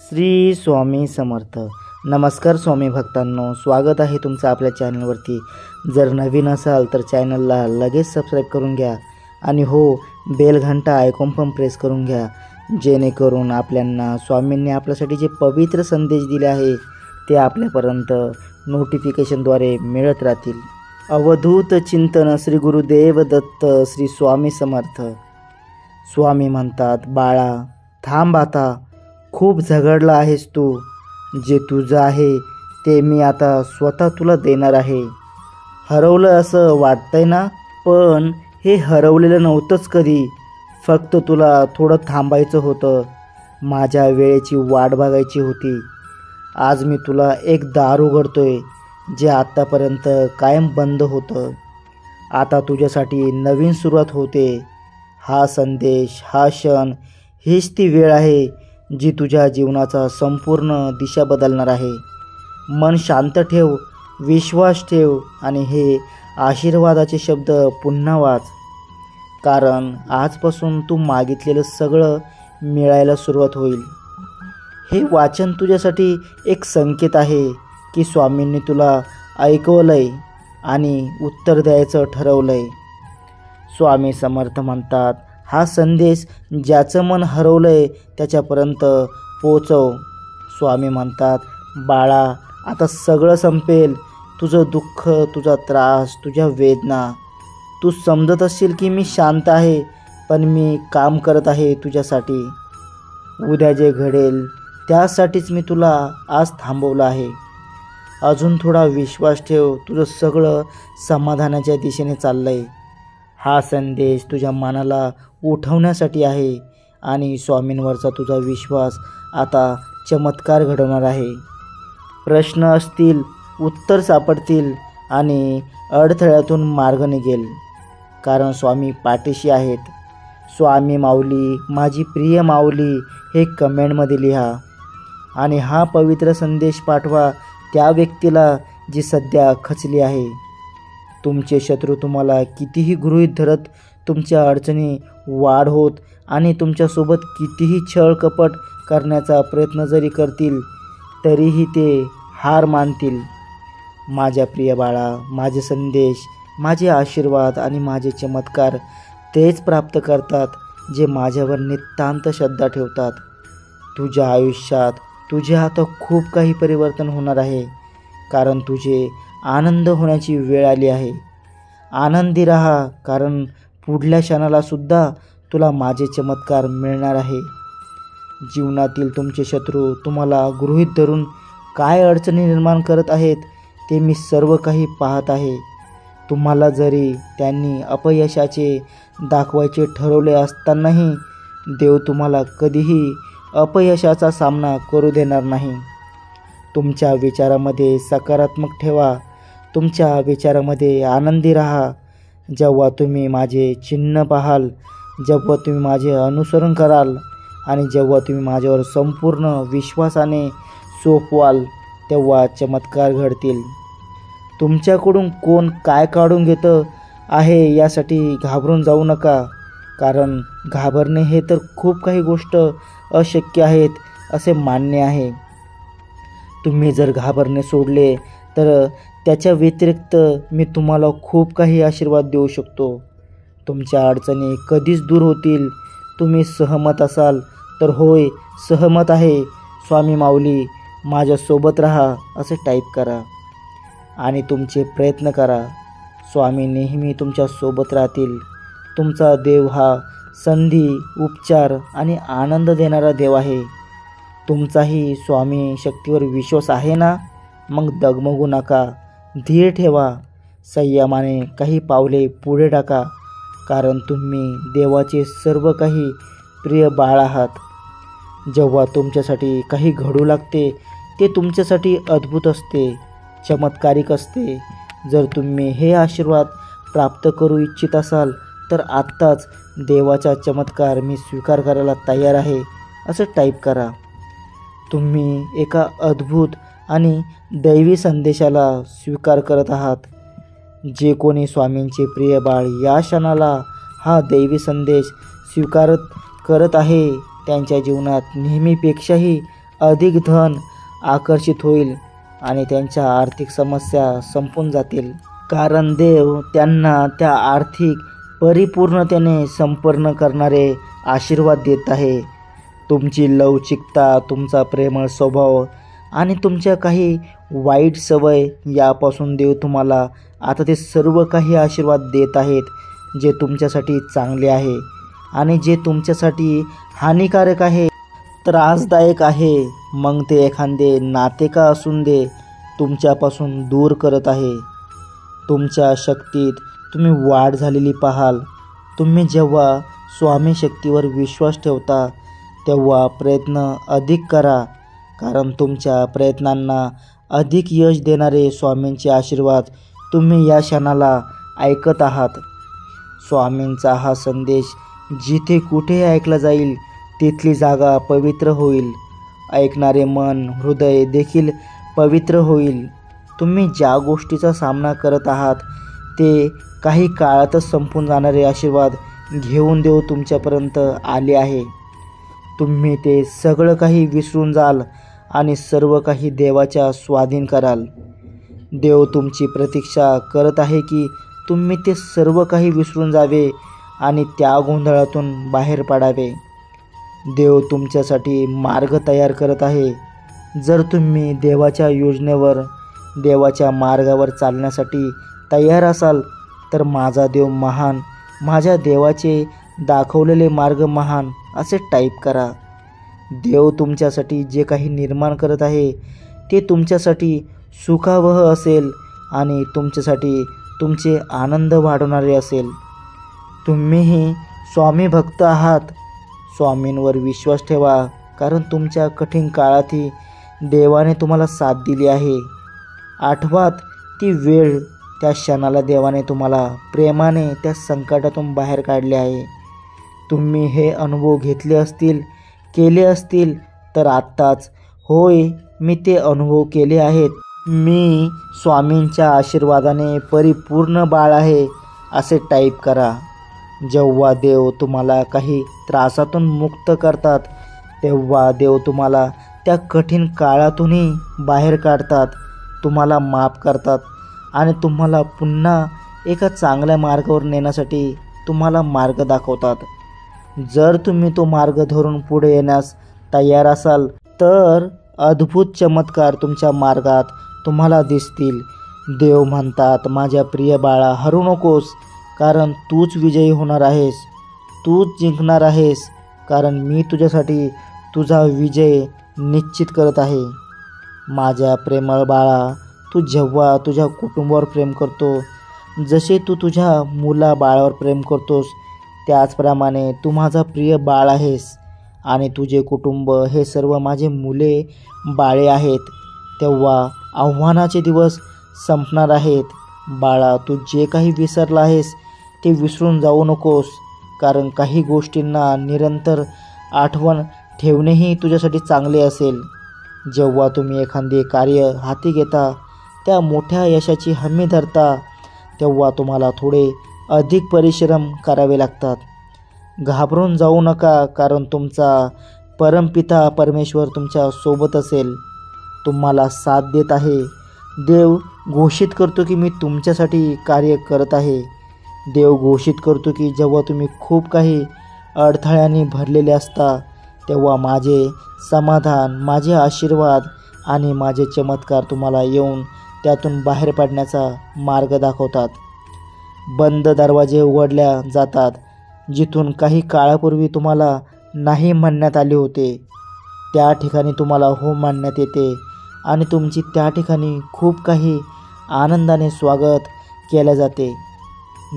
श्री स्वामी समर्थ. नमस्कार स्वामी भक्तांनो, स्वागत आहे तुमचं आपल्या चॅनलवरती. जर नवीन असाल तर चॅनलला लगेच सबस्क्राईब करून घ्या आणि हो, बेल घंटा आयकॉन पण प्रेस करून घ्या, जेणेकरून आपल्यांना स्वामींनी आपल्यासाठी जे पवित्र संदेश दिले आहे ते आपल्यापर्यंत नोटिफिकेशनद्वारे मिळत राहतील. अवधूत चिंतन श्री गुरुदेव दत्त श्री स्वामी समर्थ. स्वामी म्हणतात, बाळा थांब, आता खूप झगडला आहेस तू. जे तुझं आहे ते मी आता स्वतः तुला देणार आहे. हरवलं असं वाटतंय ना, पण हे हरवलेलं नव्हतंच कधी. फक्त तुला थोडं थांबायचं होतं, माझ्या वेळेची वाट बघायची होती. आज मी तुला एक दार उघडतोय जे आत्तापर्यंत कायम बंद होतं. आता तुझ्यासाठी नवीन सुरुवात होते. हा संदेश, हा क्षण, हीच ती वेळ आहे जी तुझ्या जीवनाचा संपूर्ण दिशा बदलणार आहे. मन शांत ठेव, विश्वास ठेव आणि हे आशीर्वादाचे शब्द पुन्हा वाच, कारण आजपासून तू मागितलेलं सगळं मिळायला सुरुवात होईल. हे वाचन तुझ्यासाठी एक संकेत आहे की स्वामींनी तुला ऐकवलंय आणि उत्तर द्यायचं ठरवलंय. स्वामी समर्थ म्हणतात, हा संदेश ज्याचं मन हरवलंय त्याच्यापर्यंत पोचव. स्वामी म्हणतात, बाळा आता सगळं संपेल. तुझं दुःख, तुझा त्रास, तुझ्या वेदना. तू समजत असशील की मी शांत आहे, पण मी काम करत आहे तुझ्यासाठी. उद्या जे घडेल त्यासाठीच मी तुला आज थांबवलं आहे. अजून थोडा विश्वास ठेव, तुझं सगळं समाधानाच्या दिशेने चाललंय. हा संदेश तुझ्या मनाला उठवण्यासाठी आहे आणि स्वामींवरचा तुझा विश्वास आता चमत्कार घडवणार आहे. प्रश्न असतील, उत्तर सापडतील आणि अडथळ्यातून मार्ग निघेल, कारण स्वामी पाठीशी आहेत. स्वामी माऊली, माझी प्रिय माऊली हे कमेंटमध्ये लिहा आणि हा पवित्र संदेश पाठवा त्या व्यक्तीला जी सध्या खचली आहे. तुमचे शत्रू तुम्हाला कितीही गृहीत धरत, तुमच्या अडचणी वाढ होत आणि तुमच्यासोबत कितीही छळ कपट करण्याचा प्रयत्न जरी करतील तरीही ते हार मानतील. माझ्या प्रिय बाळा, माझे संदेश, माझे आशीर्वाद आणि माझे चमत्कार तेच प्राप्त करतात जे माझ्यावर नितांत श्रद्धा ठेवतात. तुझ्या आयुष्यात तुझे आता खूप काही परिवर्तन होणार आहे, कारण तुझे आनंद होण्याची वेळ आली आहे. आनंदी राहा, कारण पुढल्या क्षणाला सुद्धा तुला माझे चमत्कार मिळणार आहे. जीवनातील तुमचे शत्रू तुम्हाला गृहीत धरून काय अडचणी निर्माण करत आहेत ते मी सर्व काही पाहत आहे. तुम्हाला जरी त्यांनी अपयशाचे दाखवायचे ठरवले असतानाही देव तुम्हाला कधीही अपयशाचा सामना करू देणार नाही. तुमच्या विचारामध्ये सकारात्मक ठेवा, तुमच्या विचारामध्ये आनंदी राहा. जेव्हा तुम्ही माझे चिन्ह पाहाल, जेव्हा तुम्ही माझे अनुसरण कराल आणि जेव्हा तुम्ही माझ्यावर संपूर्ण विश्वासाने सोपवाल, तेव्हा चमत्कार घडतील. तुमच्याकडून कोण काय काढून घेतं आहे यासाठी घाबरून जाऊ नका, कारण घाबरणे हे तर खूप काही गोष्ट अशक्य आहेत असे मान्य आहे. तुम्ही जर घाबरणे सोडले तर त्याच्या व्यतिरिक्त मी तुम्हाला खूप काही आशीर्वाद देऊ शकतो. तुमच्या अडचणी कधीच दूर होतील. तुम्ही सहमत असाल तर होय, सहमत आहे स्वामी माऊली, माझ्यासोबत राहा असे टाईप करा आणि तुमचे प्रयत्न करा. स्वामी नेहमी तुमच्यासोबत राहतील. तुमचा देव हा संधी, उपचार आणि आनंद देणारा देव आहे. तुमचाही स्वामी शक्तीवर विश्वास आहे ना? मग डगमगू नका, धीर ठेवा, संयमाने काही पावले पुढे टाका, कारण तुम्ही देवाचे सर्व काही प्रिय बाळ आहात. जेव्हा तुमच्यासाठी काही घडू लागते ते तुमच्यासाठी अद्भुत असते, चमत्कारिक असते. जर तुम्ही हे आशीर्वाद प्राप्त करू इच्छित असाल तर आत्ताच देवाचा चमत्कार मी स्वीकार करायला तयार आहे असं टाईप करा. तुम्ही एका अद्भुत आणि दैवी संदेशाला स्वीकार करत आहात. जे कोणी स्वामींचे प्रिय बाळ या क्षणाला हा दैवी संदेश स्वीकारत करत आहे त्यांच्या जीवनात नेहमीपेक्षाही अधिक धन आकर्षित होईल आणि त्यांच्या आर्थिक समस्या संपून जातील, कारण देव त्यांना त्या आर्थिक परिपूर्णतेने संपन्न करणारे आशीर्वाद देत आहे. तुमची लवचिकता, तुमचा प्रेमळ स्वभाव आणि तुमच्या काही वाईट सवय यापासून देव तुम्हाला आता ते सर्व काही आशीर्वाद देत आहेत, जे तुमच्यासाठी चांगले आहे आणि जे तुमच्यासाठी हानिकारक आहे, त्रासदायक आहे. मग ते एखादे नाते का असून दे, तुमच्यापासून दूर करत आहे. तुमच्या शक्तीत तुम्ही वाढ झालेली पाहाल. तुम्ही जेव्हा स्वामी शक्तीवर विश्वास ठेवता तेव्हा प्रयत्न अधिक करा, कारण तुमच्या प्रयत्नांना अधिक यश देणारे स्वामींचे आशीर्वाद तुम्ही या क्षणाला ऐकत आहात. स्वामींचा हा संदेश जिथे कुठे ऐकला जाईल तिथली जागा पवित्र होईल. ऐकणारे मन, हृदय देखील पवित्र होईल. तुम्ही ज्या गोष्टीचा सामना करत आहात ते काही काळातच संपून जाणारे आशीर्वाद घेऊन देव तुमच्यापर्यंत आले आहे. तुम्ही ते सगळं काही विसरून जाल आणि सर्व काही देवाच्या स्वाधीन कराल. देव तुमची प्रतीक्षा करत आहे की तुम्ही ते सर्व काही विसरून जावे आणि त्या गोंधळातून बाहेर पडावे. देव तुमच्यासाठी मार्ग तयार करत आहे. जर तुम्ही देवाच्या योजनेवर, देवाच्या मार्गावर चालण्यासाठी तयार असाल तर माझा देव महान, माझ्या देवाचे दाखवलेले मार्ग महान असे टाईप करा. देव तुमच्यासाठी जे काही निर्माण करत आहे ते तुमच्यासाठी सुखावह असेल आणि तुमच्यासाठी तुमचे आनंद वाढवणारे असेल. तुम्हीही स्वामी भक्त आहात. स्वामींवर विश्वास ठेवा, कारण तुमच्या कठीण काळातही देवाने तुम्हाला साथ दिली आहे. आठवात ती वेळ, त्या क्षणाला देवाने तुम्हाला प्रेमाने त्या संकटातून बाहेर काढले आहे. तुम्ही हे अनुभव घेतले असतील, केले असतील तर आत्ताच होय मी ते अनुभव केले आहेत, मी स्वामींच्या आशीर्वादाने परिपूर्ण बाळ आहे असे टाईप करा. जेव्हा देव तुम्हाला काही त्रासातून मुक्त करतात तेव्हा देव तुम्हाला त्या कठीण काळातूनही बाहेर काढतात, तुम्हाला माफ करतात आणि तुम्हाला पुन्हा एका चांगल्या मार्गावर नेण्यासाठी तुम्हाला मार्ग दाखवतात. जर तुम्ही तो मार्ग धरून पुढे येण्यास तयार असाल तर अद्भुत चमत्कार तुमच्या मार्गात तुम्हाला दिसतील. देव म्हणतात, माझ्या प्रिय बाळा, हरू नकोस, कारण तूच विजयी होणार आहेस. तूच जिंकणार आहेस, कारण मी तुझ्यासाठी तुझा विजय निश्चित करत आहे. माझ्या प्रेमळ बाळा, तू जेव्हा तुझ्या कुटुंबावर प्रेम करतो, जसे तू तुझ्या मुलाबाळावर प्रेम करतोस, त्याचप्रमाणे तू माझा प्रिय बाळ आहेस आणि तुझे कुटुंब हे सर्व माझे मुले बाळे आहेत. तेव्हा आव्हानाचे दिवस संपणार आहेत. बाळा, तू जे काही विसरला आहेस ते विसरून जाऊ नकोस, कारण काही गोष्टींना निरंतर आठवण ठेवणेही तुझ्यासाठी चांगले असेल. जेव्हा तुम्ही एखादे कार्य हाती घेता, त्या मोठ्या यशाची हमी धरता, तेव्हा तुम्हाला थोडे अधिक परिश्रम करावे लागतात. घाबरून जाऊ नका, कारण तुमचा परमपिता परमेश्वर तुमच्या सोबत असेल, तुम्हाला साथ देत आहे. देव घोषित करतो की मी तुमच्यासाठी कार्य करत आहे. देव घोषित करतो की जेव्हा तुम्ही खूप काही अडथळ्यांनी भरलेले असता तेव्हा माझे समाधान, माझे आशीर्वाद आणि माझे चमत्कार तुम्हाला येऊन त्यातून बाहेर पडण्याचा मार्ग दाखवतात. बंद दरवाजे उघडल्या जातात. जिथून काही काळापूर्वी तुम्हाला नाही म्हणण्यात आले होते त्या ठिकाणी तुम्हाला हो म्हणण्यात येते आणि तुमची त्या ठिकाणी खूप काही आनंदाने स्वागत केले जाते.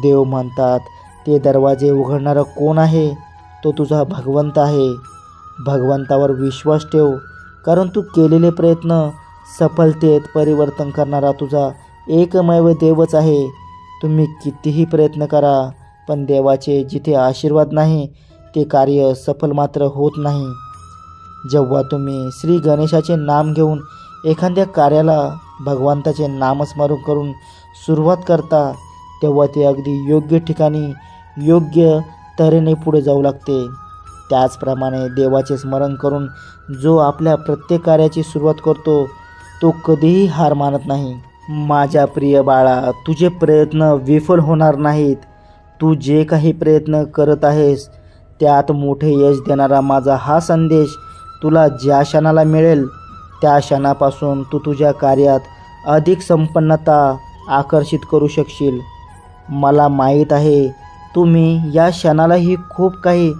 देव म्हणतात, ते दरवाजे उघडणारा कोण आहे? तो तुझा भगवंत आहे. भगवंतावर विश्वास ठेव, कारण तू केलेले प्रयत्न सफलतेत परिवर्तन करणारा तुझा एकमेव देवच आहे. तुम्ही कितीही प्रयत्न करा, पण देवाचे जिथे आशीर्वाद नाही ते कार्य सफल मात्र होत नाही. जेव्हा तुम्ही श्री गणेशाचे नाम घेऊन एखाद्या कार्याला भगवंताचे नामस्मरण करून सुरुवात करता तेव्हा ते अगदी योग्य ठिकाणी योग्य तऱ्हेने पुढे जाऊ लागते. त्याचप्रमाणे देवाचे स्मरण करून जो आपल्या प्रत्येक कार्याची सुरुवात करतो तो कधीही हार मानत नाही. माझ्या प्रिय बाळा, तुझे प्रयत्न विफल होणार नाहीत. तू जे काही प्रयत्न करत आहेस त्यात मोठे यश देणारा माझा हा संदेश तुला ज्या क्षणाला मिळेल त्या क्षणापासून तू तुझ्या कार्यात अधिक संपन्नता आकर्षित करू शकशील. मला माहीत आहे तुम्ही या क्षणालाही खूप काही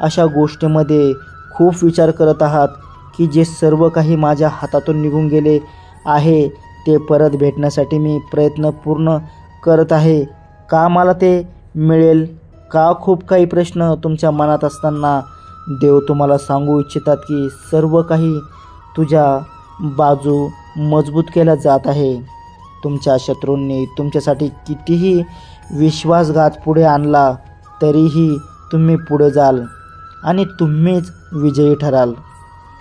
अशा गोष्टीमध्ये खूप विचार करत आहात की जे सर्व काही माझ्या हातातून निघून गेले आहे ते परत भेटण्यासाठी मी प्रयत्न पूर्ण करत आहे. का मला ते मिळेल का? खूप काही प्रश्न तुमच्या मनात असताना देव तुम्हाला सांगू इच्छितात की सर्व काही तुझ्या बाजू मजबूत केल्या जात आहे. तुमच्या शत्रूंनी तुमच्यासाठी कितीही विश्वासघात पुढे आणला तरीही तुम्ही पुढे जाल आणि तुम्हीच विजयी ठराल.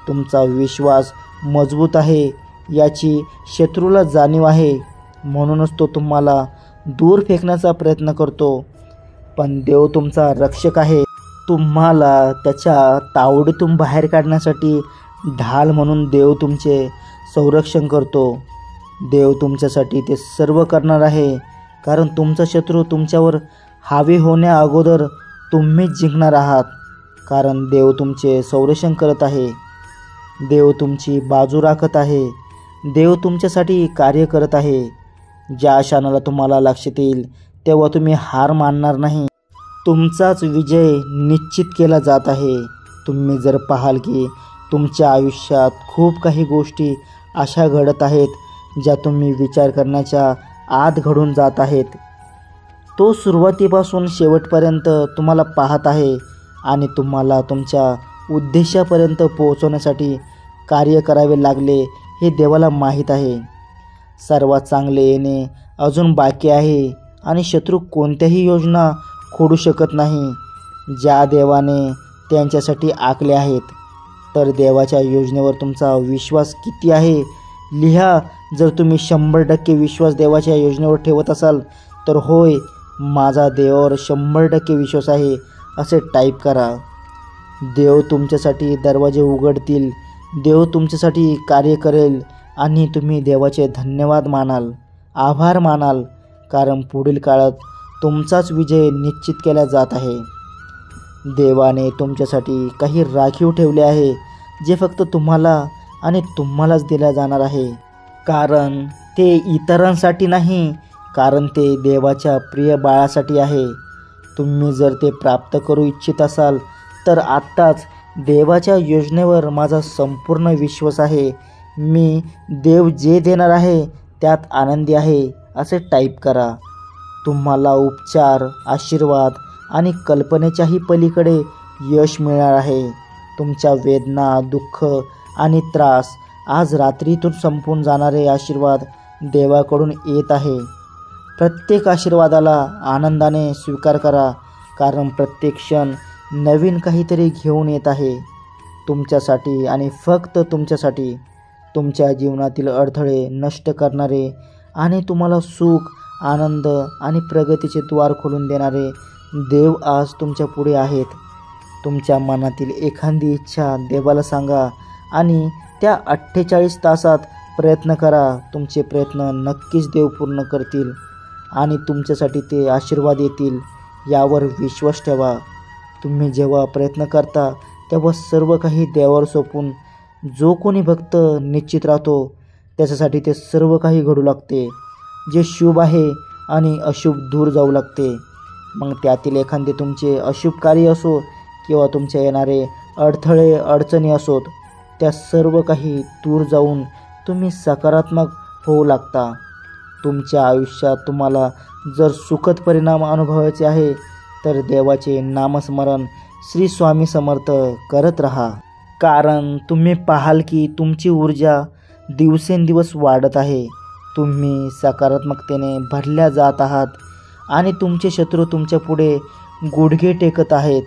तुमचा विश्वास मजबूत आहे याची शत्रूला जाणीव आहे, म्हणूनच तो तुम्हाला दूर फेकण्याचा प्रयत्न करतो. पण देव तुमचा रक्षक आहे. तुम्हाला त्याच्या तावडीतून बाहेर काढण्यासाठी ढाल म्हणून देव तुमचे संरक्षण करतो. देव तुमच्यासाठी ते सर्व करणार आहे, कारण तुमचा शत्रू तुमच्यावर हावी होण्या अगोदर तुम्हीच जिंकणार आहात. कारण देव तुमचे संरक्षण करत आहे. देव तुमची बाजू राखत आहे. देव तुमच्यासाठी कार्य करत आहे. ज्या क्षणाला तुम्हाला लक्षात येईल तेव्हा तुम्ही हार मानणार नाही. तुमचाच विजय निश्चित केला जात आहे. तुम्ही जर पाहाल की तुमच्या आयुष्यात खूप काही गोष्टी अशा घडत आहेत ज्या तुम्ही विचार करण्याच्या आत घडून जात आहेत. तो सुरुवातीपासून शेवटपर्यंत तुम्हाला पाहत आहे आणि तुम्हाला तुमच्या उद्देशापर्यंत पोहोचवण्यासाठी कार्य करावे लागले हे देवाला माहीत आहे. सर्वात चांगले येणे अजून बाकी आहे आणि शत्रू कोणत्याही योजना खोडू शकत नाही ज्या देवाने त्यांच्यासाठी आखले आहेत. तर देवाच्या योजनेवर तुमचा विश्वास किती आहे लिहा. जर तुम्ही 100% विश्वास देवाच्या योजनेवर ठेवत असाल तर होय, माझा देवावर 100% विश्वास आहे असे टाईप करा. देव तुमच्यासाठी दरवाजे उघडतील. देव तुमच्यासाठी कार्य करेल आणि तुम्ही देवाचे धन्यवाद मानाल, आभार मानाल, कारण पुढील काळात तुमचाच विजय निश्चित केला जात आहे. देवाने तुमच्यासाठी काही राखीव ठेवले आहे जे फक्त तुम्हाला आणि तुम्हालाच दिल्या जाणार आहे. कारण ते इतरांसाठी नाही, कारण ते देवाच्या प्रिय बाळासाठी आहे. तुम्ही जर ते प्राप्त करू इच्छित असाल तर आत्ताच देवाच्या योजनेवर माझा संपूर्ण विश्वास आहे. मी देव जे देणार आहे त्यात आनंदी आहे असे टाईप करा. तुम्हाला उपचार, आशीर्वाद आणि कल्पनेच्याही पलीकडे यश मिळणार आहे. तुमच्या वेदना, दुःख आणि त्रास आज रात्रीतून संपून जाणारे आशीर्वाद देवाकडून येत आहे. प्रत्येक आशीर्वादाला आनंदाने स्वीकार करा, कारण प्रत्येक क्षण नवीन काहीतरी घेऊन येत आहे तुमच्यासाठी आणि फक्त तुमच्यासाठी. तुमच्या जीवनातील अडथळे नष्ट करणारे आणि तुम्हाला सुख, आनंद आणि प्रगतीचे द्वार खोलून देणारे देव आज तुमच्या पुढे आहेत. तुमच्या मनातील एखादी इच्छा देवाला सांगा आणि त्या 48 तासात प्रयत्न करा. तुमचे प्रयत्न नक्कीच देव पूर्ण करतील आणि तुमच्यासाठी ते आशीर्वाद येतील यावर विश्वास ठेवा. तुम्ही जेव्हा प्रयत्न करता तेव्हा सर्व काही देवावर सोपवून जो कोणी भक्त निश्चित राहतो त्याच्यासाठी ते सर्व काही घडू लागते. जे शुभ आहे आणि अशुभ दूर जाऊ लागते. मग त्यातील एखादे तुमचे अशुभ कार्य असो किंवा तुमचे येणारे अडथळे अडचणी असोत, त्या सर्व काही दूर जाऊन तुम्ही सकारात्मक होऊ लागता. तुमच्या आयुष्यात तुम्हाला जर सुखद परिणाम अनुभवायचे आहे तर देवाचे नामस्मरण श्री स्वामी समर्थ करत राहा. कारण तुम्ही पाहाल की तुमची ऊर्जा दिवसेंदिवस वाढत आहे. तुम्ही सकारात्मकतेने भरल्या जात आहात आणि तुमचे शत्रू तुमच्या पुढे गुडघे टेकत आहेत.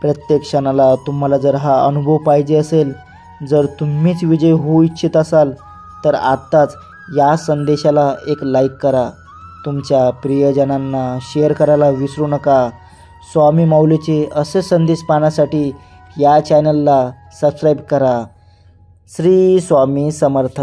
प्रत्येक क्षणाला तुम्हाला जर हा अनुभव पाहिजे असेल, जर तुम्हीच विजय होऊ इच्छित असाल तर आत्ताच या संदेशाला एक लाईक करा. तुमच्या प्रियजनांना शेअर करायला विसरू नका. स्वामी माऊलीचे असे संदेश पाहण्यासाठी या चॅनलला सबस्क्राईब करा. श्री स्वामी समर्थ.